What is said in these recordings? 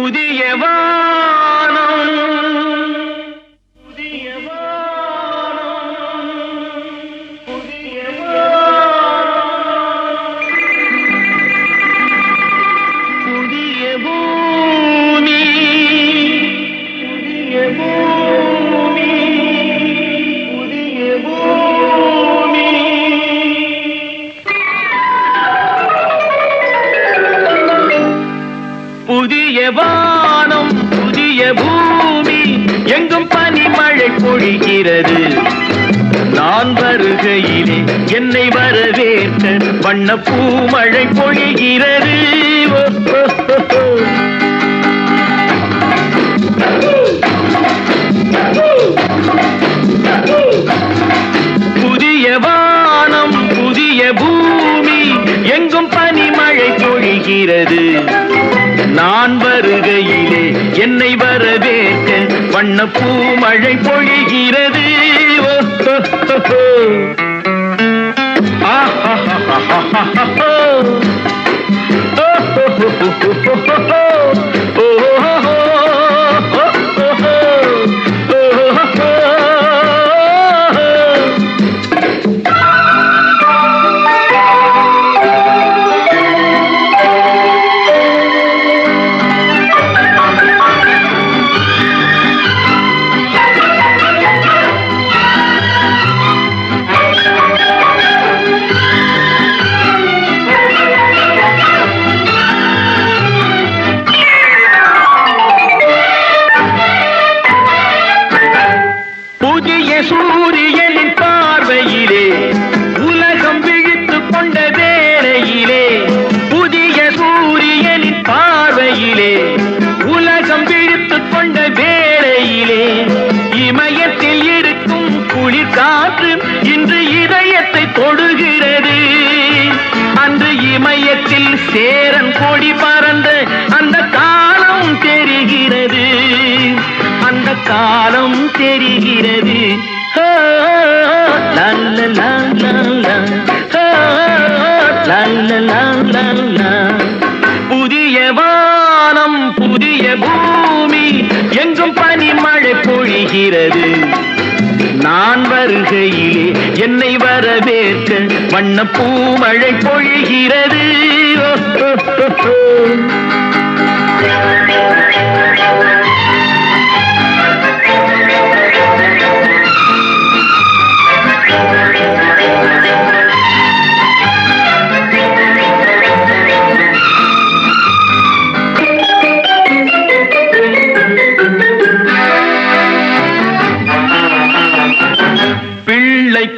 புதிய வானம் புதிய வானம் புதிய வானம் புதிய பூமி புதிய பூமி புதிய பூமி புதிய வானம் புதிய பூமி எங்கும் பனிமழை பொழிகிறது. நான் வருகையிலே என்னை வரவேற்க வண்ண பூமழை பொழிகிறது. புதிய வானம் புதிய பூமி எங்கும் பனிமழை பொழிகிறது. நான் வருகையிலே என்னை வரவேற்க வண்ண பூமழை பொழிகிறது. சூரியனின் பார்வையிலே உலகம் விழித்துக் கொண்ட வேளையிலே, புதிய சூரியனின் பார்வையிலே உலகம் விழித்துக் கொண்ட வேளையிலே, இமயத்தில் இருக்கும் குளிர் காற்று இன்று இதயத்தை தொடுகிறது. அன்று இமயத்தில் சேரன் கொடி பறந்த அந்த காலம் தெரிகிறது. அந்த காலம் தெரிகிறது. புதிய வானம் புதிய பூமி எங்கும் பனிமழை பொழிகிறது. நான் வருகையிலே என்னை வரவேற்க வண்ண பூமழை பொழிகிறது.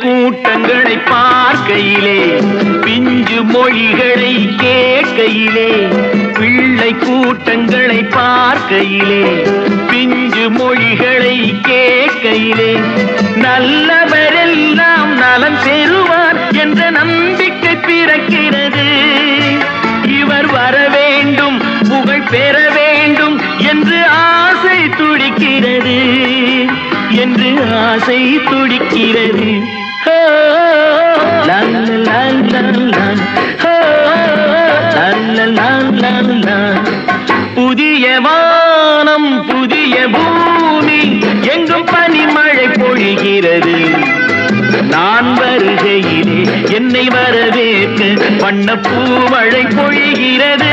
கூட்டங்களை பார்க்கையிலே பிஞ்சு மொழிகளை கேட்கையிலே, பிள்ளை கூட்டங்களை பார்க்கையிலே பிஞ்சு மொழிகளை கேட்கையிலே, நல்லவரெல்லாம் நலம் பெறுவார் என்ற நம்பிக்கை பிறக்கிறது. இவர் வர வேண்டும் புகழ் பெற வேண்டும் என்று ஆசை துடிக்கிறது. என்று ஆசை துடிக்கிறது. புதிய வானம் புதிய பூமி எங்கும் பனிமழை பொழிகிறது. நான் வருகையிலே என்னை வரவேற்க வண்ண பூமழை பொழிகிறது.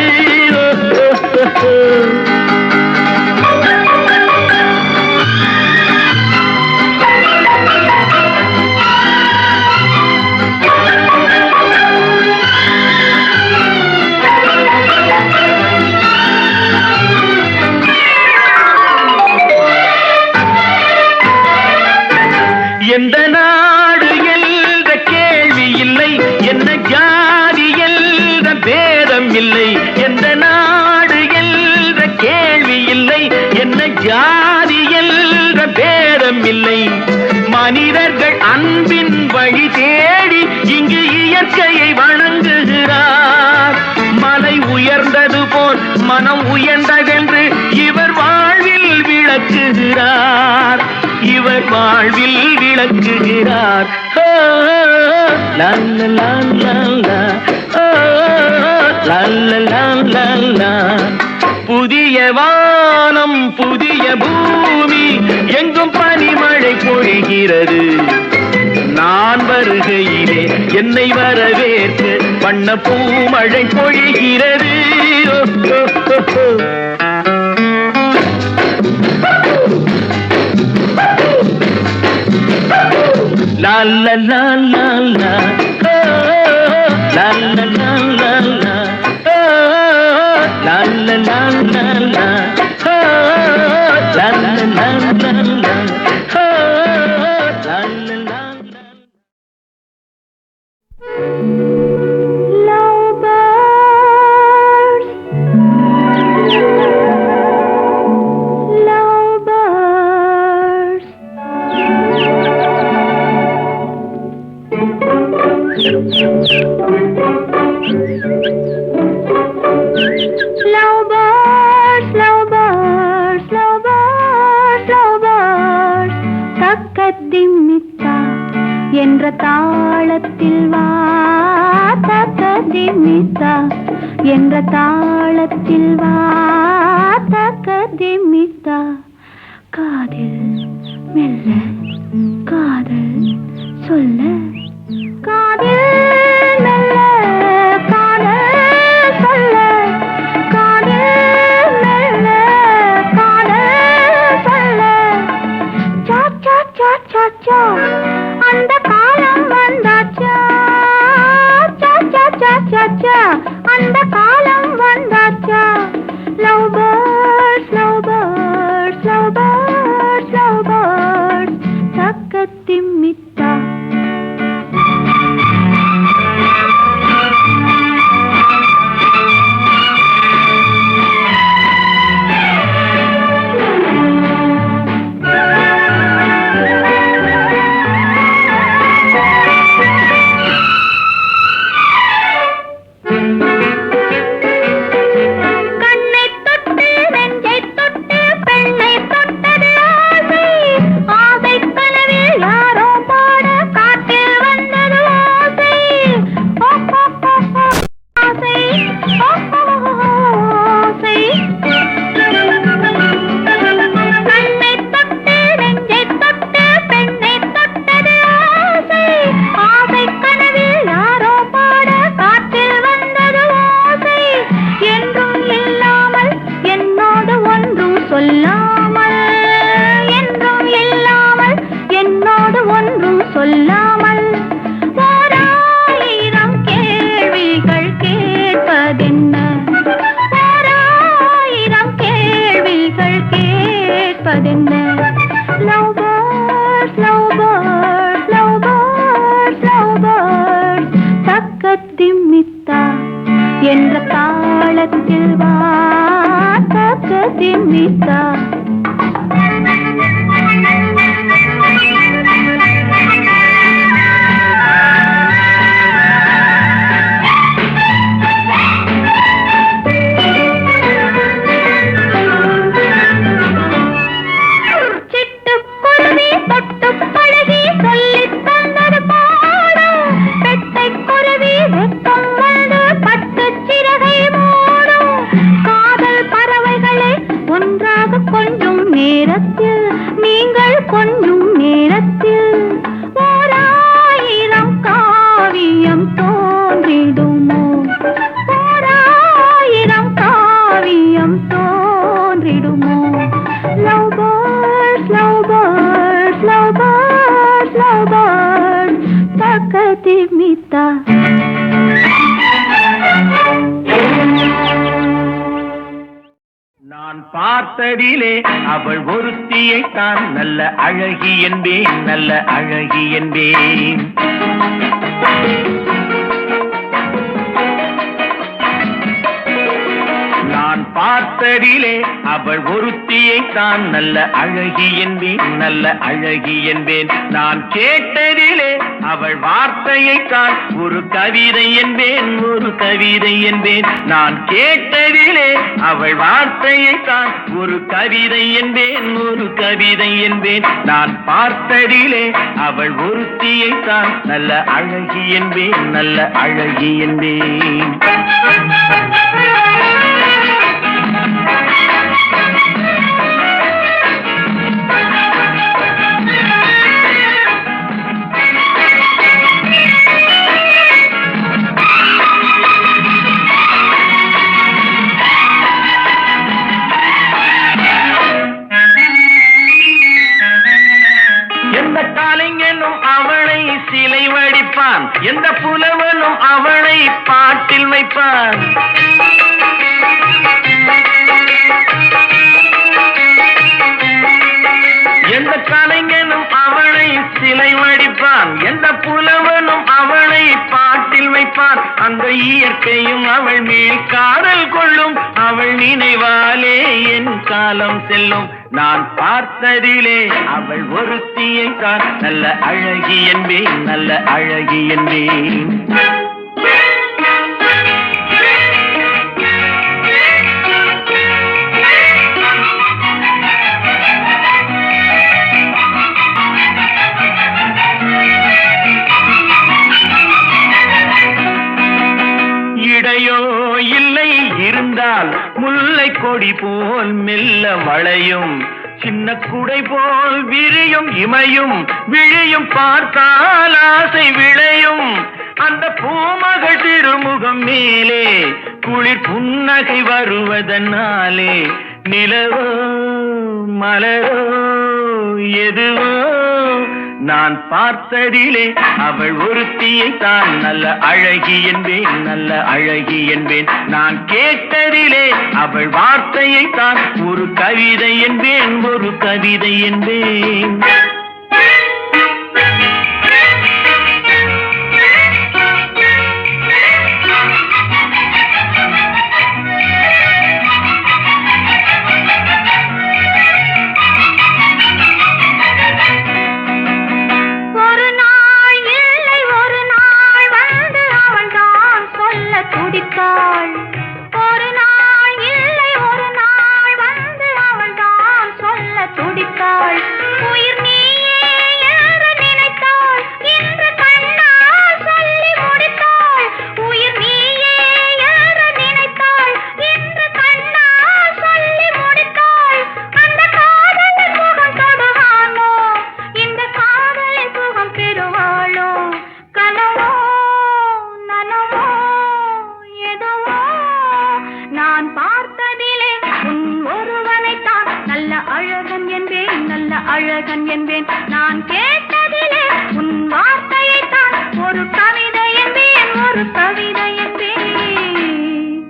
எந்த நாடு என்ற கேள்வி இல்லை, என்ன ஜாதி என்ற பேதம் இல்லை. எந்த நாடு என்ற கேள்வி இல்லை, என்ன ஜாதி என்ற பேதம் இல்லை. மனிதர்கள் அன்பின் வழி தேடி இங்கு இயற்கையை வணங்குகிறார். மலை உயர்ந்தது போல் மனம் உயர்ந்ததென்று இவர் வாழ்வில் விளக்குகிறார். இவர் வாழ்வில் விளக்குகிறார். புதிய வானம் புதிய பூமி எங்கும் பனிமழை பொழிகிறது. நான் வருகையிலே என்னை வரவேற்க வண்ண பூமழை பொழிகிறது. லா லா லா லா லா லா லா லா லா லா la la la la la la la la la la என்ற தாளத்தில் வா தக்கதிமித்தா என்ற தாளத்தில் வா தக்கதிமித்தா காதில் மெல்ல காதல் சொல்ல காதில் மெல்ல காதல் சொல்ல காதில் மெல்ல காதல் சொல்ல சா சா சா சா சா அந்த காலம் வந்தாச்சா சா சா சா சா சா அந்த காலம் வந்தாச்சா love birds love birds love birds love birds தக்கதிமித்தா என்ற தாளத்தில் வா தக்கதிமித்தா நான் பார்த்ததிலே அவள் ஒருத்தியைத்தான் நல்ல அழகி என்பேன் நல்ல அழகி என்பேன் நான் பார்த்ததிலே அவள் ஒருத்தியைத்தான் நல்ல அழகி என்பேன் நல்ல அழகி என்பேன் நான் கேட்டதிலே அவள் வார்த்தையைத்தான் ஒரு கவிதை என்பேன் ஒரு கவிதை என்பேன் நான் கேட்டதிலே அவள் வார்த்தையைத்தான் ஒரு கவிதை என்பேன் ஒரு கவிதை என்பேன் நான் பார்த்ததிலே அவள் ஒருத்தியைத்தான் நல்ல அழகி என்பேன் நல்ல அழகி என்பேன் வடிப்பான், எந்த புலவனும் அவளை பாட்டில் வைப்பான். எந்த கலைஞனும் அவளை சிலை வடிப்பான், எந்த புலவனும் அவளை பாட்டில் வைப்பான். அந்த இயற்கையும் அவள் மேல் காதல் கொள்ளும், அவள் நினைவாலே என் காலம் செல்லும். நான் பார்த்ததிலே அவள் ஒருத்தியை தான் நல்ல அழகி என்பேன், நல்ல அழகி என்பேன். இடையோ இல்லை இருந்தால் முல்லை கொடி போல் மெல்ல வளையும், சின்ன குடை போல் விரியும் இமையும் விழியும் பார்த்தால் ஆசை விளையும். அந்த பூமகள் திருமுகம் மேலே குளிர் புன்னகை வருவதனாலே நிலவோ மலரோ எதுவோ நான் பார்த்ததிலே அவள் ஒருத்தியை தான் நல்ல அழகி என்பேன், நல்ல அழகி என்பேன். நான் கேட்டதிலே அவள் வார்த்தையை தான் ஒரு கவிதை என்பேன், ஒரு கவிதை என்பேன். அழகன் என்பேன், நான் கேட்டதிலே உன் வார்த்தையை தான் ஒரு கவிதை என்பேன், ஒரு கவிதை என்பேன்.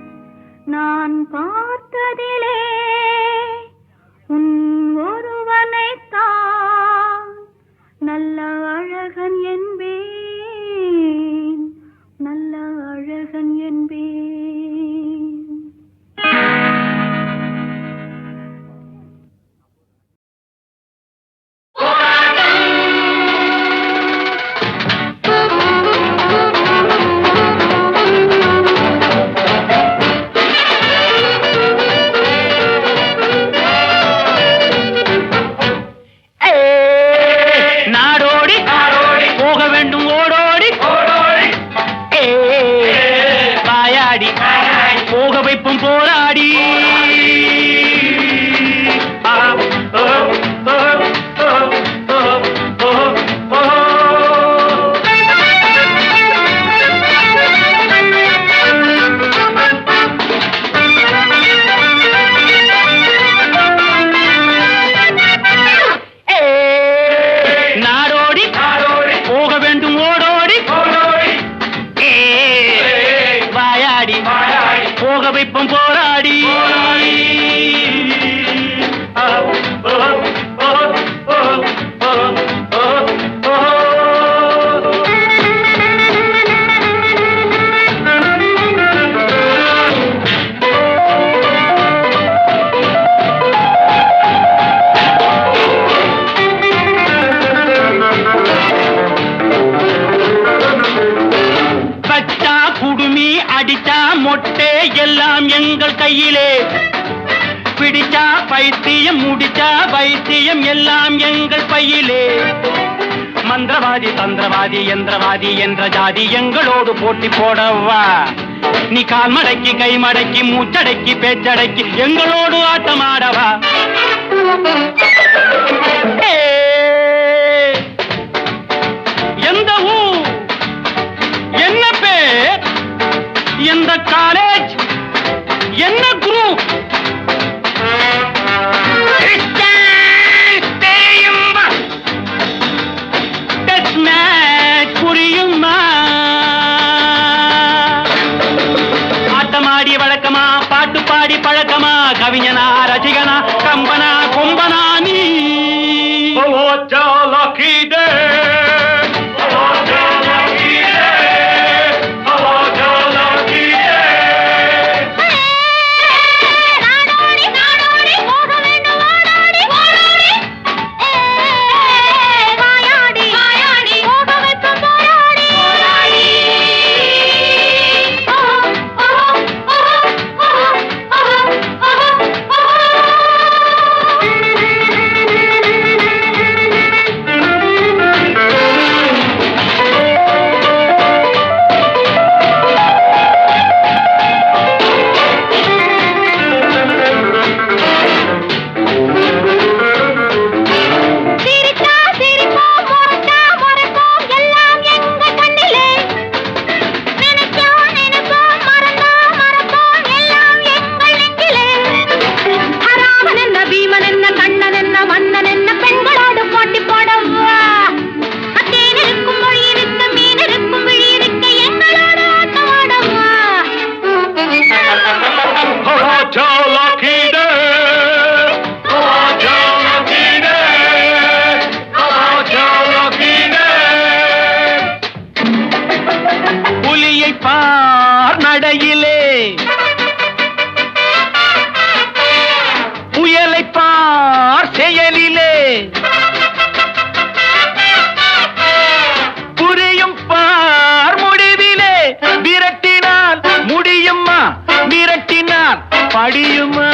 நான் பார்த்ததிலே உன் ஒருவனைத்தான் நல்ல அழகன் என்பேன், நல்ல அழகன் என்பேன். போராடி நாடோடி போக வேண்டும் ஓடோடி வாயாடி போக வைப்போம் போராடி. கச்சா குடுமி அடிச்சா மொட்டை எல்லாம் எங்கள் கையிலே, பிடிச்சா பைத்தியம் முடிச்சா வைத்தியம் எல்லாம் எங்கள் பையிலே. மந்திரவாதி தந்திரவாதி யந்திரவாதி என்ற ஜாதி எங்களோடு போட்டி போடவா, நீ கால் மடக்கி கை மடக்கி மூச்சடக்கி பேச்சடக்கி எங்களோடு ஆட்டமாடவா. எந்த ஊர், என்ன பேர், எந்த காலேஜ், என்ன குரூப் தெரியுமா? டெஸ்ட் மேட்ச் புரியுமா? கவிஞனா ரசிகனா கம்பனா கொம்பனா நீ பார் நடையிலே புயலை பார் செயலிலே புரியும் பார் முடிவிலே விரட்டினால் முடியுமா மிரட்டினால் படியுமா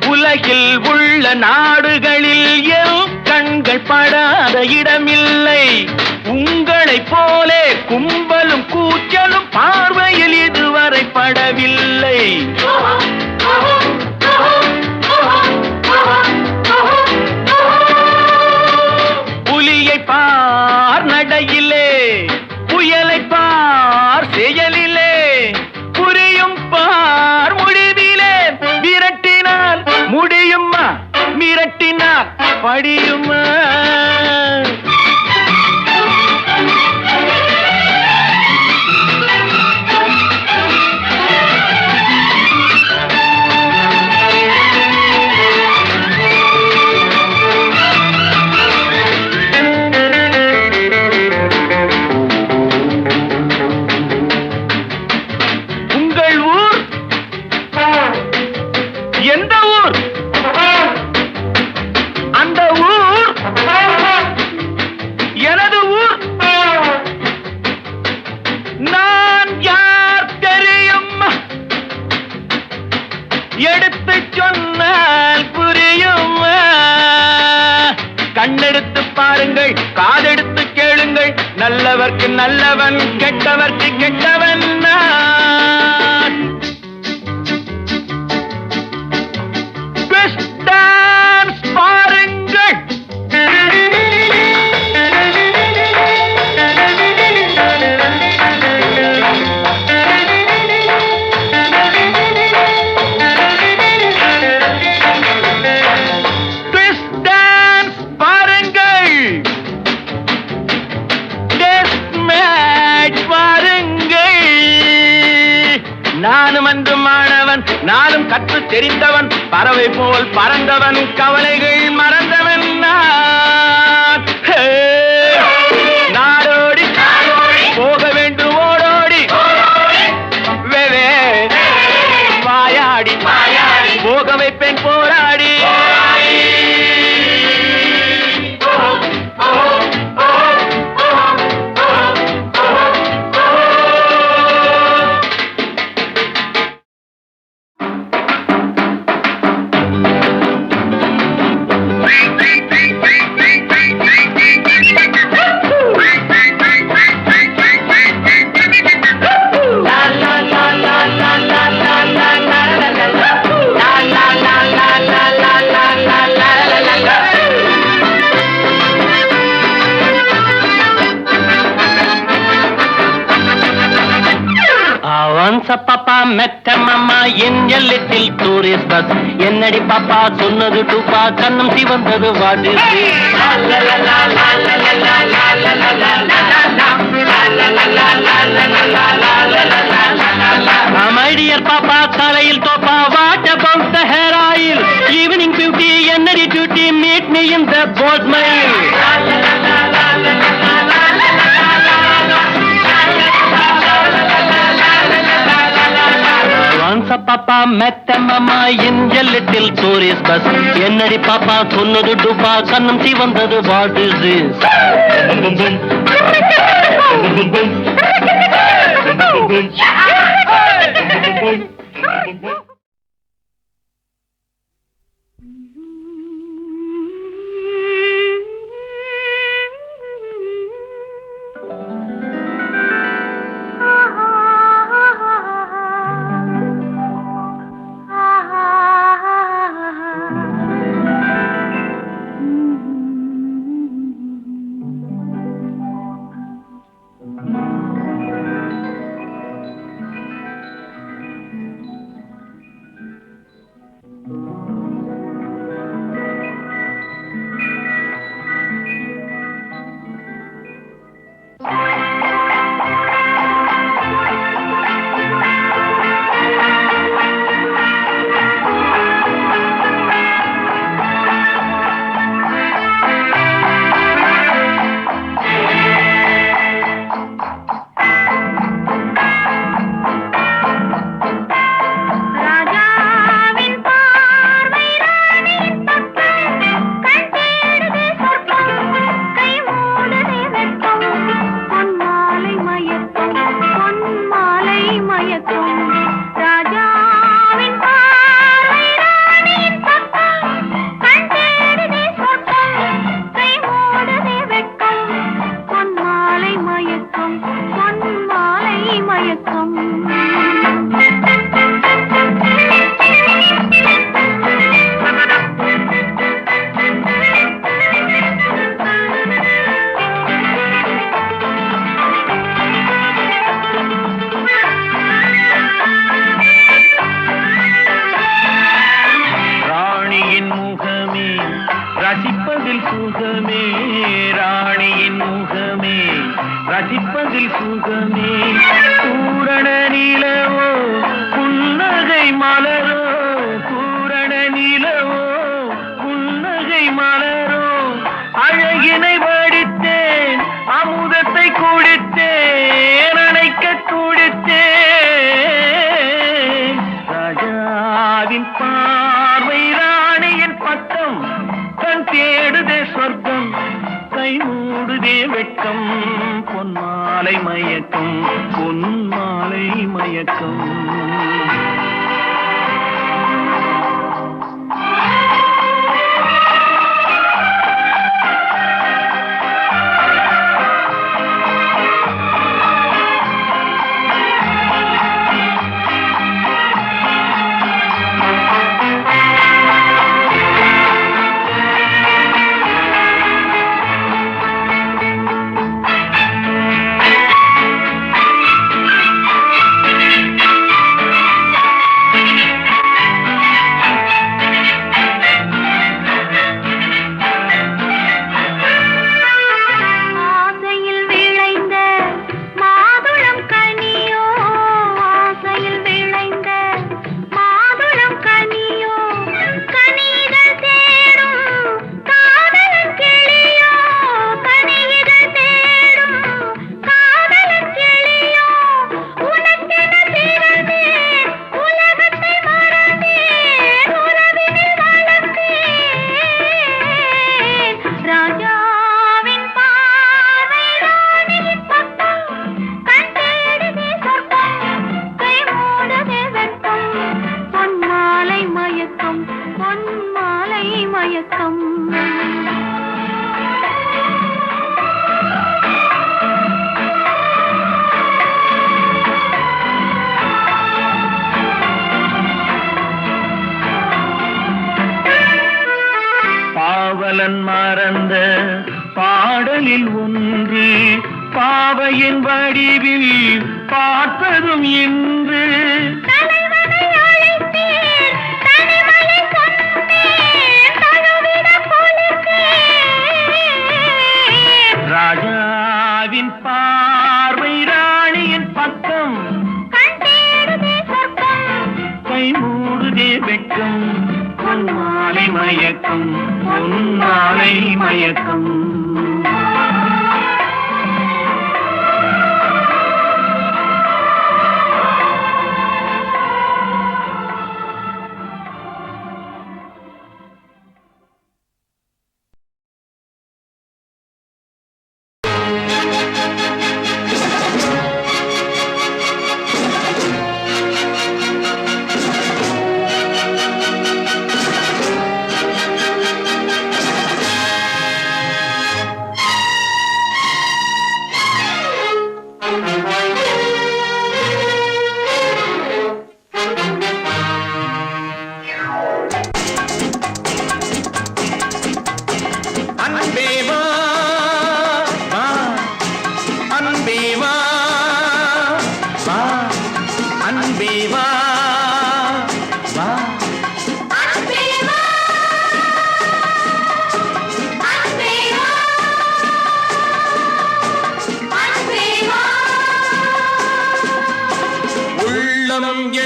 உலகில் உள்ள நாடுகளில் என் கண்கள் படாத இடமில்லை உங்களைப் போலே கும்பலும் கூச்சலும் பார்வையில் இதுவரை படவில்லை புலியை பார் நடையிலே புயலை பார் செயலிலே புரியும் பார் முடிவிலே விரட்டினால் முடியுமா மிரட்டினால் படியுமா உங்கள் ஊர் எந்த ஊர் அந்த ஊர் எனது ஊர் நான் யார் தெரியும் எடுத்து சொன்னால் புரியும் கண்ணெடுத்து பாருங்கள் காதெடுத்து கேளுங்கள் நல்லவர்க்கு நல்லவன் கெட்டவர்க்கு கெட்டவன் நான் டான்ஸ் பாருங்கள் டான்ஸ் பாருங்கள் டெஸ்ட் மேட்ச் பாருங்கள் நானும் அன்று மாணவன் நானும் கற்று தெரிந்தவன் பறவை போல் பறந்தவன் கவலைகள் மறந்தவன் நான் நாடோடி போக வேண்டும் ஓடோடி வாயாடி போக வைப்பேன் போராடி Bang, bang, bang, bang. Once a papa met a mama in a little tourist bus. என்னடி பாப்பா சொன்னது டூப்பா கண்ணம் சிவந்தது what is this? My dear papa தலையில் தோப்பா what about the hair oil? Evening beauty என்னடி duty meet me in the boat mile. Once a papa met a mama in a little tourist bus. என்னடி பாப்பா சொன்னது டூப்பா கண்ணம் சிவந்தது what is this? ரசிப்பதில் சுகமே ராணியின் முகமே ரசிப்பதில் சுகமே பூரண நிலவோ புன்னகை மலரோ பூரண நிலவோ புன்னகை மலரோ அழகினை வடித்தேன் அமுதத்தை குடித்தேன் அணைக்க குடித்தேன் ராஜாவின் பார்வை ராணியின் பட்டம் கண் தேடுதே சொர்க்கம் கை மூடுதே வெட்கம் பொன்மாலை மயக்கம் பொன்மாலை மயக்கம் பார்த்ததும் இன்று தலைவனை அழைத்தேன், தனிமையை சொன்னேன், தழுவிடப் போலிருக்கேன். ராஜாவின் பார்வை ராணியின் பக்கம் கண் தேடுதே சொர்க்கம், கை மூடுதே வெட்கம் பொன்மாலை மயக்கம் பொன்மாலை மயக்கம்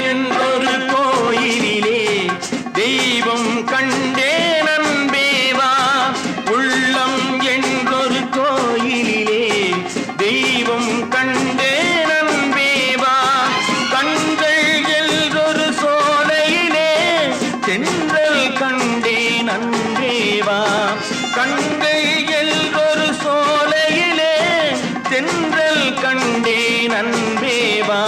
என்றொரு கோயிலிலே தெய்வம் கண்டேன் அன்பேவா உள்ளம் என்றொரு கோயிலிலே தெய்வம் கண்டேன் அன்பேவா கண்கள் என்றொரு சோலையிலே தென்றல் கண்டேன் அன்பேவா கண்கள் என்றொரு சோலையிலே தென்றல் கண்டேன் அன்பேவா